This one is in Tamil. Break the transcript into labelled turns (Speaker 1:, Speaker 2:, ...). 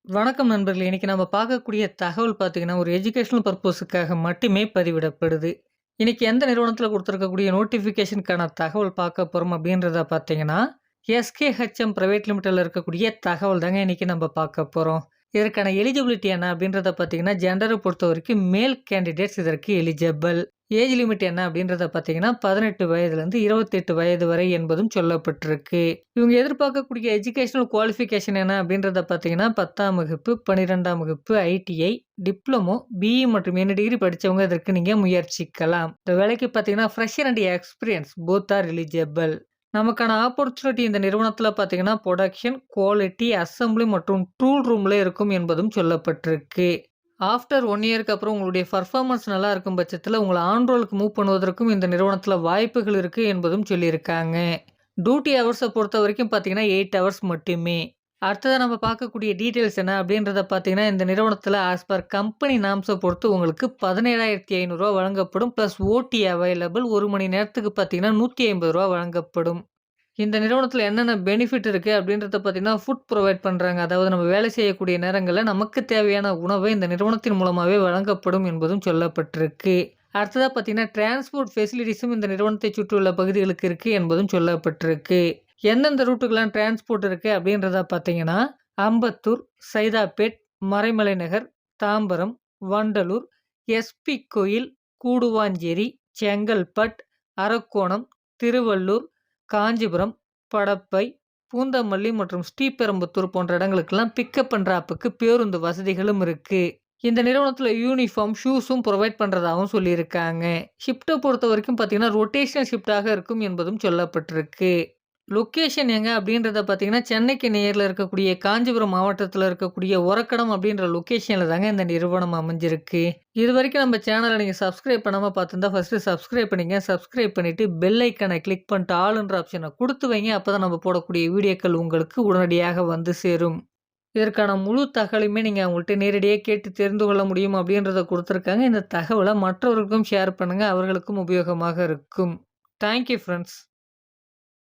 Speaker 1: வணக்கம் நண்பர்களே! இன்னைக்கு நம்ம பார்க்கக்கூடிய தகவல் பார்த்தீங்கன்னா, ஒரு எஜுகேஷனல் பர்ப்போஸுக்காக மட்டுமே பதிவிடப்படுது. இன்னைக்கு எந்த நிறுவனத்தில குடுத்துருக்கக்கூடிய நோட்டிஃபிகேஷனுக்கான தகவல் பார்க்க போறோம் அப்படின்றத பார்த்தீங்கன்னா, எஸ்கேஹெச்எம் பிரைவேட் லிமிட்டெட்ல இருக்கக்கூடிய தகவல் தாங்க இன்னைக்கு நம்ம பார்க்க போறோம். இதற்கான எலிஜிபிலிட்டி என்ன அப்படின்றத பார்த்தீங்கன்னா, ஜெண்டர பொறுத்தவரைக்கும் மேல் கேண்டிடேட்ஸ் இதற்கு எலிஜிபிள். ஏஜ் லிமிட் என்ன அப்படின்றத பார்த்தீங்கன்னா, 18 வயதிலிருந்து 28 வயது வரை என்பதும் சொல்லப்பட்டிருக்கு. இவங்க எதிர்பார்க்கக்கூடிய எஜுகேஷனல் குவாலிஃபிகேஷன் என்ன அப்படின்றத பார்த்தீங்கன்னா, 10ஆம் வகுப்பு, 12ஆம் வகுப்பு, ஐடிஐ, டிப்ளமோ, பிஇ மற்றும் என்ன டிகிரி படிச்சவங்க இதற்கு நீங்க முயற்சிக்கலாம். இந்த வேலைக்கு பார்த்தீங்கன்னா, fresher and experience both are eligible. நமக்கான ஆப்பர்ச்சுனிட்டி இந்த நிறுவனத்தில பார்த்தீங்கன்னா, புரொடக்ஷன், குவாலிட்டி, அசெம்பிளி மற்றும் டூல் ரூம்ல இருக்கும் என்பதும் சொல்லப்பட்டிருக்கு. ஆஃப்டர் 1 இயர்க்கு அப்புறம் உங்களுடைய பெர்ஃபார்மன்ஸ் நல்லா இருக்கும் பட்சத்தில உங்கள ஆன் ரோலுக்கு மூவ் பண்ணுவதற்கும் இந்த நிறுவனத்தில வாய்ப்புகள் இருக்கு என்பதும் சொல்லியிருக்காங்க. டியூட்டி ஹவர்ஸ பொறுத்தவரைக்கும் பார்த்தீங்கன்னா, 8 ஹவர்ஸ் மட்டுமே. அடுத்ததா நம்ம பார்க்கக்கூடிய டீட்டெயில்ஸ் என்ன அப்படின்றத பார்த்தீங்கன்னா, இந்த நிறுவனத்தில ஆஸ் பர் கம்பெனி நார்ம்ஸ பொறுத்து உங்களுக்கு ரூ. 17,500 வழங்கப்படும். பிளஸ் ஓடி அவைலபிள் 1 மணி நேரத்துக்கு பார்த்தீங்கன்னா, ரூ. 150 வழங்கப்படும். இந்த நிறுவனத்தில என்னென்ன பெனிஃபிட் இருக்கு அப்படின்றத பார்த்தீங்கன்னா, ஃபுட் புரொவைட் பண்றாங்க. அதாவது நம்ம வேலை செய்யக்கூடிய நேரங்கள்ல நமக்கு தேவையான உணவு இந்த நிறுவனத்தின் மூலமாவே வழங்கப்படும் என்பதும் சொல்லப்பட்டிருக்கு. அடுத்ததா பார்த்தீங்கன்னா, டிரான்ஸ்போர்ட் ஃபெசிலிட்டீஸும் இந்த நிறுவனத்தை சுற்றியுள்ள பகுதிகளுக்கு இருக்கு என்பதும் சொல்லப்பட்டிருக்கு. எந்தெந்த ரூட்டுக்கெல்லாம் டிரான்ஸ்போர்ட் இருக்கு அப்படின்றத பார்த்தீங்கன்னா, அம்பத்தூர், சைதாப்பேட், மறைமலை நகர், தாம்பரம், வண்டலூர், எஸ்பி கோயில், கூடுவாஞ்சேரி, செங்கல்பட், அரக்கோணம், திருவள்ளூர், காஞ்சிபுரம், படப்பை, பூந்தமல்லி மற்றும் ஸ்ரீபெரும்புத்தூர் போன்ற இடங்களுக்கெல்லாம் பிக்கப் அண்ட் டிராப்புக்கு பேருந்து வசதிகளும் இருக்கு. இந்த நிறுவனத்தில யூனிஃபார்ம், ஷூஸும் புரொவைட் பண்றதாவும் சொல்லியிருக்காங்க. ஷிஃப்ட்ட பொறுத்தவரைக்கும் பார்த்தீங்கன்னா, ரொட்டேஷனல் ஷிஃப்ட்டாக இருக்கும் என்பதும் சொல்லப்பட்டிருக்கு. லொக்கேஷன் எங்க அப்படின்றத பார்த்தீங்கன்னா, சென்னைக்கு நியர்ல இருக்கக்கூடிய காஞ்சிபுரம் மாவட்டத்தில இருக்கக்கூடிய ஒரக்கடம் அப்படின்ற லொக்கேஷன்ல தாங்க இந்த நிறுவனம் அமைஞ்சிருக்கு. இதுவரைக்கும் நம்ம சேனல நீங்க சப்ஸ்கிரைப் பண்ணாம பார்த்திருந்தா, ஃபர்ஸ்ட்டு சப்ஸ்கிரைப் பண்ணிக்கங்க. சப்ஸ்கிரைப் பண்ணிட்டு பெல் ஐகான கிளிக் பண்ணிட்டு ஆல்ன்ற ஆப்ஷன குடுத்து வைங்க. அப்பதான் நம்ம போடக்கூடிய வீடியோக்கள் உங்களுக்கு உடனடியாக வந்து சேரும். இதற்கான முழு தகவலையுமே நீங்க அவங்கள்ட்ட நேரடியா கேட்டு தெரிந்து கொள்ள முடியும் அப்படின்றத குடுத்துருக்காங்க. இந்த தகவல மற்றவர்களுக்கும் ஷேர் பண்ணுங்க. அவர்களுக்கும் உபயோகமாக இருக்கும். Thank you friends.